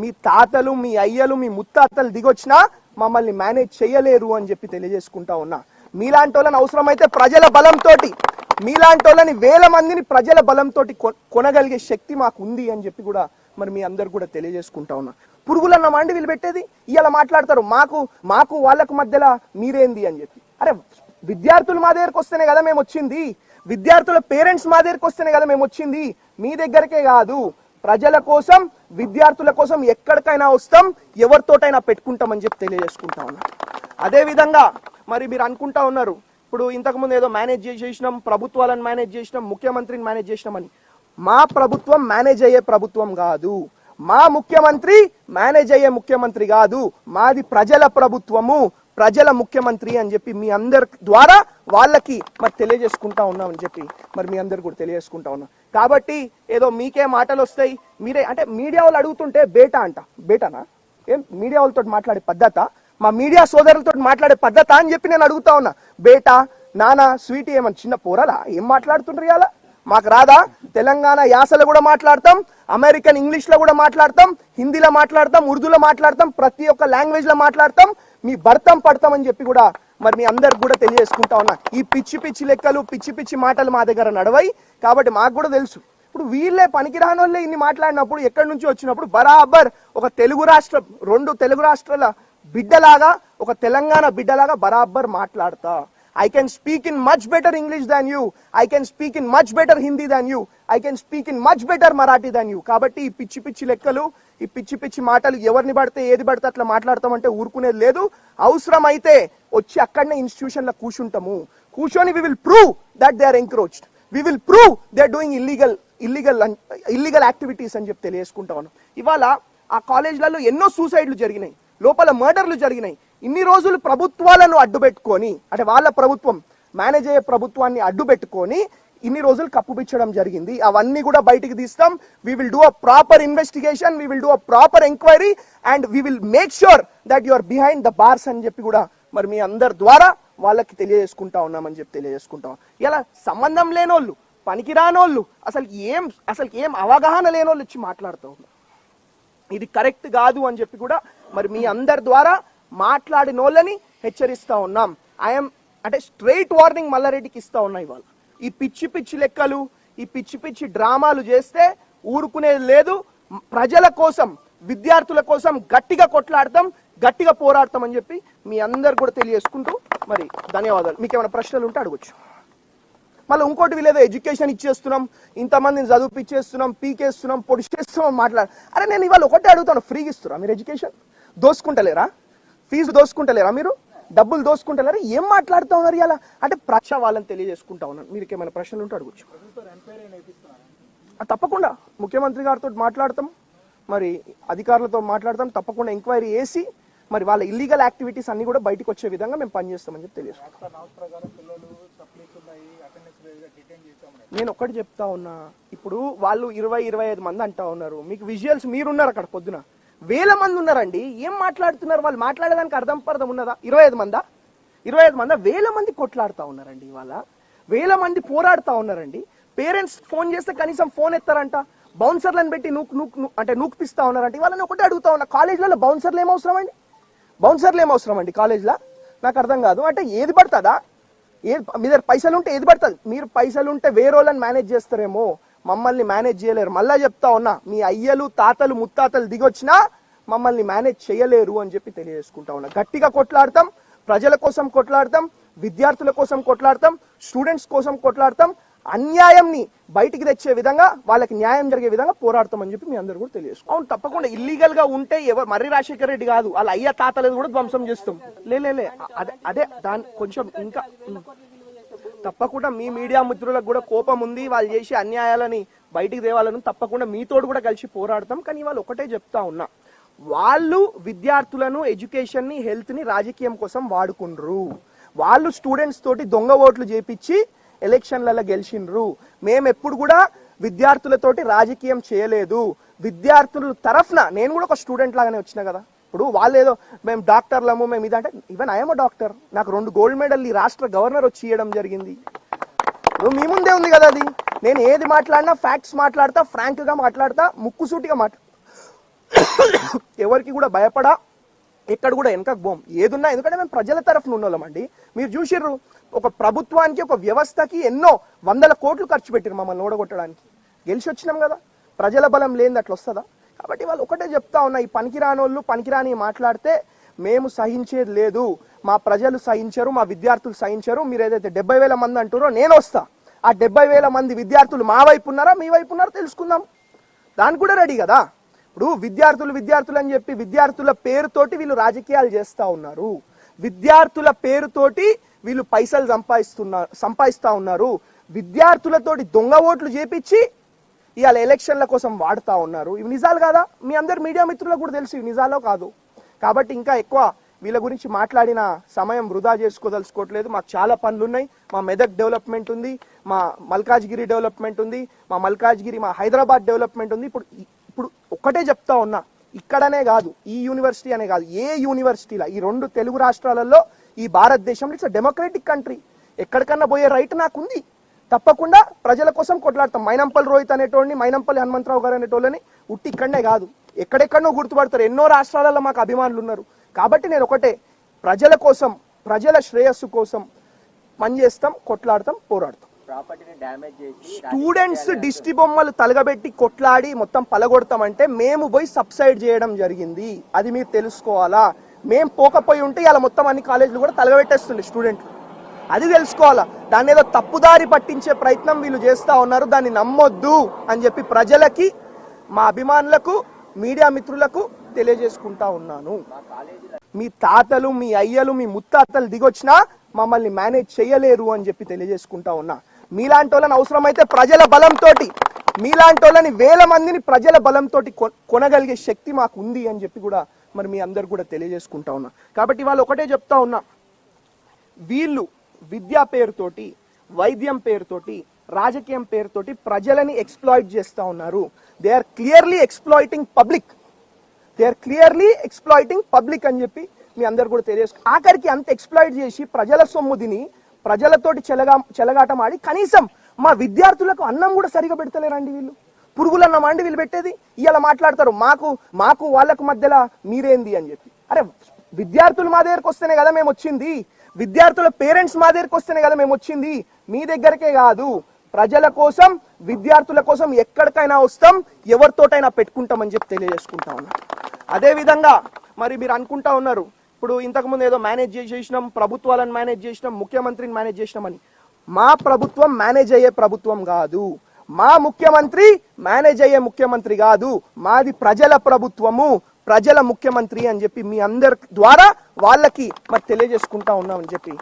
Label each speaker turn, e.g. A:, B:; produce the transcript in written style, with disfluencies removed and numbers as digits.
A: మీ తాతలు మీ అయ్యలు మీ ముత్తాతలు దిగొచ్చినా మమ్మల్ని మేనేజ్ చేయలేరు అని చెప్పి తెలియజేసుకుంటా ఉన్నా. మీలాంటి వాళ్ళని అవసరమైతే ప్రజల బలంతో, మీలాంటి వాళ్ళని వేల మందిని ప్రజల బలంతో కొనగలిగే శక్తి మాకు ఉంది అని చెప్పి కూడా మరి మీ అందరు కూడా తెలియజేసుకుంటా ఉన్నా. పురుగులన్న మండి వీళ్ళు పెట్టేది ఇలా మాట్లాడతారు, మాకు వాళ్ళకు మధ్యలో మీరేంది అని చెప్పి. అరే విద్యార్థులు మా దగ్గరకు వస్తేనే కదా మేము వచ్చింది, విద్యార్థుల పేరెంట్స్ మా దగ్గరకు వస్తేనే కదా మేము వచ్చింది, మీ దగ్గరకే కాదు, ప్రజల కోసం విద్యార్థుల కోసం ఎక్కడికైనా వస్తాం, ఎవరితోటైనా పెట్టుకుంటామని చెప్పి తెలియజేసుకుంటా ఉన్నా. అదే విధంగా మరి మీరు అనుకుంటా ఉన్నారు ఇప్పుడు ఇంతకుముందు ఏదో మేనేజ్ చేసేసినాం, ప్రభుత్వాలను మేనేజ్ చేసినాం, ముఖ్యమంత్రిని మేనేజ్ చేసినాం అని. మా ప్రభుత్వం మేనేజ్ అయ్యే ప్రభుత్వం కాదు, మా ముఖ్యమంత్రి మేనేజ్ అయ్యే ముఖ్యమంత్రి కాదు, మాది ప్రజల ప్రభుత్వము, ప్రజల ముఖ్యమంత్రి అని చెప్పి మీ అందరి ద్వారా వాళ్ళకి మరి తెలియజేసుకుంటా ఉన్నామని చెప్పి మరి మీ అందరు కూడా తెలియజేసుకుంటా ఉన్నాం. కాబట్టి ఏదో మీకే మాటలు వస్తాయి, మీరే అంటే మీడియా వాళ్ళు అడుగుతుంటే బేటానా ఏం మీడియా వాళ్ళతో మాట్లాడే పద్ధత, మా మీడియా సోదరులతో మాట్లాడే పద్ధత అని చెప్పి నేను అడుగుతా ఉన్నా. బేటా నానా స్వీటీ ఏమన్నా చిన్న పోరాలా, ఏం మాట్లాడుతుండ్రు ఇవాళ? మాకు రాదా? తెలంగాణ యాసలో కూడా మాట్లాడతాం, అమెరికన్ ఇంగ్లీష్ లో కూడా మాట్లాడతాం, హిందీలో మాట్లాడతాం, ఉర్దూలో మాట్లాడతాం, ప్రతి ఒక్క లాంగ్వేజ్ లో మాట్లాడతాం, మీ భర్తం పడతాం అని చెప్పి కూడా మరి మీ అందరికి కూడా తెలియజేసుకుంటా ఉన్నా. ఈ పిచ్చి పిచ్చి లెక్కలు పిచ్చి పిచ్చి మాటలు మా దగ్గర నడవై, కాబట్టి మాకు కూడా తెలుసు. ఇప్పుడు వీళ్ళే పనికిరాని వాళ్ళే ఇన్ని మాట్లాడినప్పుడు, ఎక్కడి నుంచి వచ్చినప్పుడు బరాబర్ ఒక తెలుగు రాష్ట్రం, 2 తెలుగు రాష్ట్రాల బిడ్డలాగా, ఒక తెలంగాణ బిడ్డలాగా బరాబర్ మాట్లాడతా. I can speak in much better English than you. I can speak in much better Hindi than you. I can speak in much better Marathi than you. కాబట్టి ఈ పిచ్చి పిచ్చి లెక్కలు, ఈ పిచ్చి పిచ్చి మాటలు ఎవరిని పడితే ఏది పడితే అట్లా మాట్లాడతామంటే ఊరుకునేది లేదు. అవసరమైతే వచ్చి అక్కడనే ఇన్స్టిట్యూషన్లో కూర్చొని we will prove that they are encroached. We will prove they are doing illegal activities అని చెప్పి తెలియజేసుకుంటా ఉన్నాం. ఇవాళ ఆ కాలేజ్లలో ఎన్నో సూసైడ్లు జరిగినాయి, లోపల మర్డర్లు జరిగినాయి. ఇన్ని రోజులు ప్రభుత్వాలను అడ్డుపెట్టుకొని, అంటే వాళ్ళ ప్రభుత్వం మేనేజ్ అయ్యే ప్రభుత్వాన్ని అడ్డుపెట్టుకొని ఇన్ని రోజులు కప్పుపిచ్చడం జరిగింది. అవన్నీ కూడా బయటికి తీస్తాం. we will do a proper investigation, we will do a proper inquiry and we will make sure that you are behind the bars అని చెప్పి కూడా మరి మీ అందరి ద్వారా వాళ్ళకి తెలియజేసుకుంటా ఉన్నామని చెప్పి తెలియజేసుకుంటాం. ఇలా సంబంధం లేనోళ్ళు, పనికిరానోళ్ళు, అసలు ఏం అవగాహన లేనోళ్ళు వచ్చి మాట్లాడుతూ ఉన్నారు. ఇది కరెక్ట్ కాదు అని చెప్పి కూడా మరి మీ అందరి ద్వారా మాట్లాడిన వాళ్ళని హెచ్చరిస్తా ఉన్నాం. అంటే స్ట్రైట్ వార్నింగ్ మల్లారెడ్డికి ఇస్తా ఉన్నా. ఇవాళ ఈ పిచ్చి పిచ్చి లెక్కలు, ఈ పిచ్చి పిచ్చి డ్రామాలు చేస్తే ఊరుకునేది లేదు. ప్రజల కోసం, విద్యార్థుల కోసం గట్టిగా కొట్లాడతాం, గట్టిగా పోరాడతాం అని చెప్పి మీ అందరు కూడా తెలియజేసుకుంటూ మరి ధన్యవాదాలు. మీకు ఏమైనా ప్రశ్నలు ఉంటే అడగచ్చు. మళ్ళీ ఇంకోటి వీళ్ళేదో ఎడ్యుకేషన్ ఇచ్చేస్తున్నాం, ఇంతమందిని చదువుపిచ్చేస్తున్నాం, పీకేస్తున్నాం, పొడిచేస్తున్నాం మాట్లాడు. అరే నేను ఇవాళ ఒకటే అడుగుతాను, ఫ్రీగా ఇస్తురా మీరు ఎడ్యుకేషన్? దోసుకుంటలేరా? ఫీజు దోసుకుంటలేరా? మీరు డబ్బులు దోసుకుంటలేరా? ఏం మాట్లాడుతూ ఉన్నారు ఇలా? అంటే ప్రశ్న వాళ్ళని తెలియజేసుకుంటా ఉన్నాను. మీకు ఏమైనా ప్రశ్నలు ఉంటే అడగచ్చు. తప్పకుండా ముఖ్యమంత్రి గారితో మాట్లాడతాం, మరి అధికారులతో మాట్లాడతాం, తప్పకుండా ఎంక్వైరీ చేసి మరి వాళ్ళ ఇల్లీగల్ యాక్టివిటీస్ అన్ని కూడా బయటకు వచ్చే విధంగా మేము పనిచేస్తామని చెప్పి తెలియజేస్తాం. నేను ఒక్కటి చెప్తా ఉన్నా, ఇప్పుడు వాళ్ళు 20-25 మంది అంటా ఉన్నారు. మీకు విజువల్స్ మీరున్నారు అక్కడ, పొద్దున వేల మంది ఉన్నారండి. ఏం మాట్లాడుతున్నారు? వాళ్ళు మాట్లాడేదానికి అర్థం ఉన్నదా? 25 మందా? వేల మంది కొట్లాడుతూ ఉన్నారండి. ఇవాళ వేల మంది పోరాడుతూ ఉన్నారండి. పేరెంట్స్ ఫోన్ చేస్తే కనీసం ఫోన్ ఎత్తారంట, బౌన్సర్లను పెట్టి నూక్పిస్తా ఉన్నారంట. ఇవాళ నేను ఒకటే అడుగుతా ఉన్నా, కాలేజ్లలో బౌన్సర్లు ఏమవసరం అండి కాలేజ్లో? నాకు అర్థం కాదు. అంటే ఏది పడుతుందా? మీ దగ్గర పైసలు ఉంటే ఏది పడుతుంది. మీరు పైసలు ఉంటే వేరే వాళ్ళని మేనేజ్ చేస్తారేమో, మమ్మల్ని మేనేజ్ చేయలేరు. మళ్ళా చెప్తా ఉన్నా, మీ అయ్యలు తాతలు ముత్తాతలు దిగొచ్చినా మమ్మల్ని మేనేజ్ చేయలేరు అని చెప్పి తెలియజేసుకుంటా ఉన్నా. గట్టిగా కొట్లాడతాం, ప్రజల కోసం కొట్లాడతాం, విద్యార్థుల కోసం కొట్లాడతాం, స్టూడెంట్స్ కోసం కొట్లాడతాం. అన్యాయంని బయటికి తెచ్చే విధంగా, వాళ్ళకి న్యాయం జరిగే విధంగా పోరాడతామని చెప్పి మీ అందరూ కూడా తెలియజేసుకో. అవును, తప్పకుండా ఇల్లీగల్ గా ఉంటే మర్రి రాజశేఖర రెడ్డి కాదు, వాళ్ళ అయ్య తాతలను కూడా ధ్వంసం చేస్తాం. అదే దాని కొంచెం ఇంకా తప్పకుండా మీ మీడియా మిత్రులకు కూడా కోపం ఉంది, వాళ్ళు చేసే అన్యాయాలని బయటికి తేవాలని తప్పకుండా మీతోడు కూడా కలిసి పోరాడతాం. కానీ వాళ్ళు ఒకటే చెప్తా ఉన్నా, వాళ్ళు విద్యార్థులను, ఎడ్యుకేషన్ ని, హెల్త్ ని రాజకీయం కోసం వాడుకుండ్రు. వాళ్ళు స్టూడెంట్స్ తోటి దొంగ ఓట్లు చేపించి ఎలక్షన్లలో గెలిచిండ్రు. మేము ఎప్పుడు కూడా విద్యార్థులతోటి రాజకీయం చేయలేదు. విద్యార్థుల తరఫున నేను కూడా ఒక స్టూడెంట్ లాగానే వచ్చినా కదా. ఇప్పుడు వాళ్ళు ఏదో మేము డాక్టర్లము, మేము ఇదంటే, ఈవెన్ ఐఎమ్ డాక్టర్, నాకు 2 గోల్డ్ మెడల్ ఈ రాష్ట్ర గవర్నర్ వచ్చి ఇవ్వడం జరిగింది. మీ ముందే ఉంది కదా అది. నేను ఏది మాట్లాడినా ఫ్యాక్ట్స్ మాట్లాడతా, ఫ్రాంక్ గా మాట్లాడతా, ముక్కుసూటిగా ఎవరికి కూడా భయపడా ఎక్కడ కూడా వెనకకు పోం ఏదున్నా, ఎందుకంటే మేము ప్రజల తరఫున ఉన్నోళ్ళమండి. మీరు చూసిర్రు ఒక ప్రభుత్వానికి ఒక వ్యవస్థకి ఎన్నో వందల కోట్లు ఖర్చు పెట్టిరు మమ్మల్ని ఓడగొట్టడానికి. గెలిచి వచ్చినాం కదా, ప్రజల బలం లేనిది అట్లా వస్తుందా? కాబట్టి వాళ్ళు ఒకటే చెప్తా ఉన్నా, ఈ పనికిరానోళ్ళు పనికిరాని మాట్లాడితే మేము సహించేది లేదు, మా ప్రజలు సహించరు, మా విద్యార్థులు సహించరు. మీరు ఏదైతే 70,000 మంది అంటారో నేను వస్తా, ఆ 70,000 మంది విద్యార్థులు మా వైపు ఉన్నారా మీ వైపు ఉన్నారో తెలుసుకుందాం. దానికి కూడా రెడీ కదా. ఇప్పుడు విద్యార్థులు అని చెప్పి విద్యార్థుల పేరుతోటి వీళ్ళు రాజకీయాలు చేస్తా ఉన్నారు, విద్యార్థుల పేరుతోటి వీళ్ళు పైసలు సంపాదిస్తా ఉన్నారు, విద్యార్థులతోటి దొంగ ఓట్లు చేపించి ఇవాళ ఎలక్షన్ల కోసం వాడుతా ఉన్నారు. ఇవి నిజాలు కాదా? మీ అందరు మీడియా మిత్రులకు కూడా తెలుసు ఇవి నిజాలో కాదు. కాబట్టి ఇంకా ఎక్కువ వీళ్ళ గురించి మాట్లాడిన సమయం వృధా చేసుకోదలుచుకోవట్లేదు. మాకు చాలా పనులు ఉన్నాయి. మా మెదక్ డెవలప్మెంట్ ఉంది, మా మల్కాజ్గిరి డెవలప్మెంట్ ఉంది, మా హైదరాబాద్ డెవలప్మెంట్ ఉంది. ఇప్పుడు ఒక్కటే చెప్తా ఉన్నా, ఇక్కడనే కాదు, ఈ యూనివర్సిటీ అనే కాదు, ఏ యూనివర్సిటీలా ఈ 2 తెలుగు రాష్ట్రాలలో ఈ భారతదేశంలో ఇట్స్ డెమోక్రటిక్ కంట్రీ, ఎక్కడికన్నా పోయే రైట్ నాకుంది. తప్పకుండా ప్రజల కోసం కొట్లాడతాం. మైనంపల్లి రోహిత్ అనేటోడిని, మైనంపల్లి హనుమంతరావు గారు అనేటోళ్ళని ఉట్టి ఇక్కడనే కాదు ఎక్కడెక్కడనో గుర్తుపడతారు. ఎన్నో రాష్ట్రాలలో మాకు అభిమానులు ఉన్నారు. కాబట్టి నేను ఒకటే, ప్రజల కోసం, ప్రజల శ్రేయస్సు కోసం పనిచేస్తాం, కొట్లాడతాం, పోరాడతాం. స్టూడెంట్స్ దిష్టి బొమ్మలు తలగబెట్టి కొట్లాడి మొత్తం పలగొడతామంటే మేము పోయి సబ్సైడ్ చేయడం జరిగింది, అది మీరు తెలుసుకోవాలా. మేము పోకపోయి ఉంటే ఇలా మొత్తం అన్ని కాలేజీలు కూడా తలగబెట్టేస్తుండే స్టూడెంట్లు, అది తెలుసుకోవాలా. దాన్ని ఏదో తప్పుదారి పట్టించే ప్రయత్నం వీళ్ళు చేస్తా ఉన్నారు, దాన్ని నమ్మొద్దు అని చెప్పి ప్రజలకి, మా అభిమానులకు, మీడియా మిత్రులకు తెలియజేసుకుంటా ఉన్నాను. మీ తాతలు, మీ అయ్యలు, మీ ముత్తాతలు దిగొచ్చినా మమ్మల్ని మేనేజ్ చేయలేరు అని చెప్పి తెలియజేసుకుంటా ఉన్నా. మీలాంటి వాళ్ళని అవసరమైతే ప్రజల బలంతో, మీలాంటి వాళ్ళని 1000 మందిని ప్రజల బలంతో కొనగలిగే శక్తి మాకు ఉంది అని చెప్పి కూడా మరి మీ అందరు కూడా తెలియజేసుకుంటా ఉన్నా. కాబట్టి వాళ్ళు ఒకటే చెప్తా ఉన్నా, వీళ్ళు విద్యా పేరుతోటి, వైద్యం పేరుతోటి, రాజకీయం పేరుతోటి ప్రజలని ఎక్స్ప్లాయిట్ చేస్తా ఉన్నారు. They are clearly exploiting public అని చెప్పి మీ అందరు కూడా తెలియజేసు. ఆఖరికి అంత ఎక్స్ప్లాయిట్ చేసి ప్రజల సొమ్ముదిని ప్రజలతోటి చెలగాటం ఆడి కనీసం మా విద్యార్థులకు అన్నం కూడా సరిగా పెడతలేరండి వీళ్ళు. పురుగులన్నం అండి వీళ్ళు పెట్టేది. ఇలా మాట్లాడతారు మాకు వాళ్ళకు మధ్యలో మీరేంది అని చెప్పి. అరే విద్యార్థులు మా దగ్గరకు వస్తేనే కదా మేము వచ్చింది, విద్యార్థుల పేరెంట్స్ మా దగ్గరకు వస్తేనే కదా మేము వచ్చింది, మీ దగ్గరకే కాదు, ప్రజల కోసం, విద్యార్థుల కోసం ఎక్కడికైనా వస్తాం, ఎవరితోటైనా పెట్టుకుంటామని చెప్పి తెలియజేసుకుంటా ఉన్నా. అదే విధంగా మరి మీరు అనుకుంటా ఉన్నారు, ఇప్పుడు ఇంతకుముందు ఏదో మేనేజ్ చేసినాం, ప్రభుత్వాలను మేనేజ్ చేసినాం, ముఖ్యమంత్రిని మేనేజ్ చేసినాం అని. మా ప్రభుత్వం మేనేజ్ అయ్యే ప్రభుత్వం కాదు, మా ముఖ్యమంత్రి మేనేజ్ అయ్యే ముఖ్యమంత్రి కాదు, మాది ప్రజల ప్రభుత్వము, ప్రజల ముఖ్యమంత్రి అని చెప్పి మీ అందరి ద్వారా వాళ్ళకి మరి తెలియజేసుకుంటా ఉన్నామని చెప్పి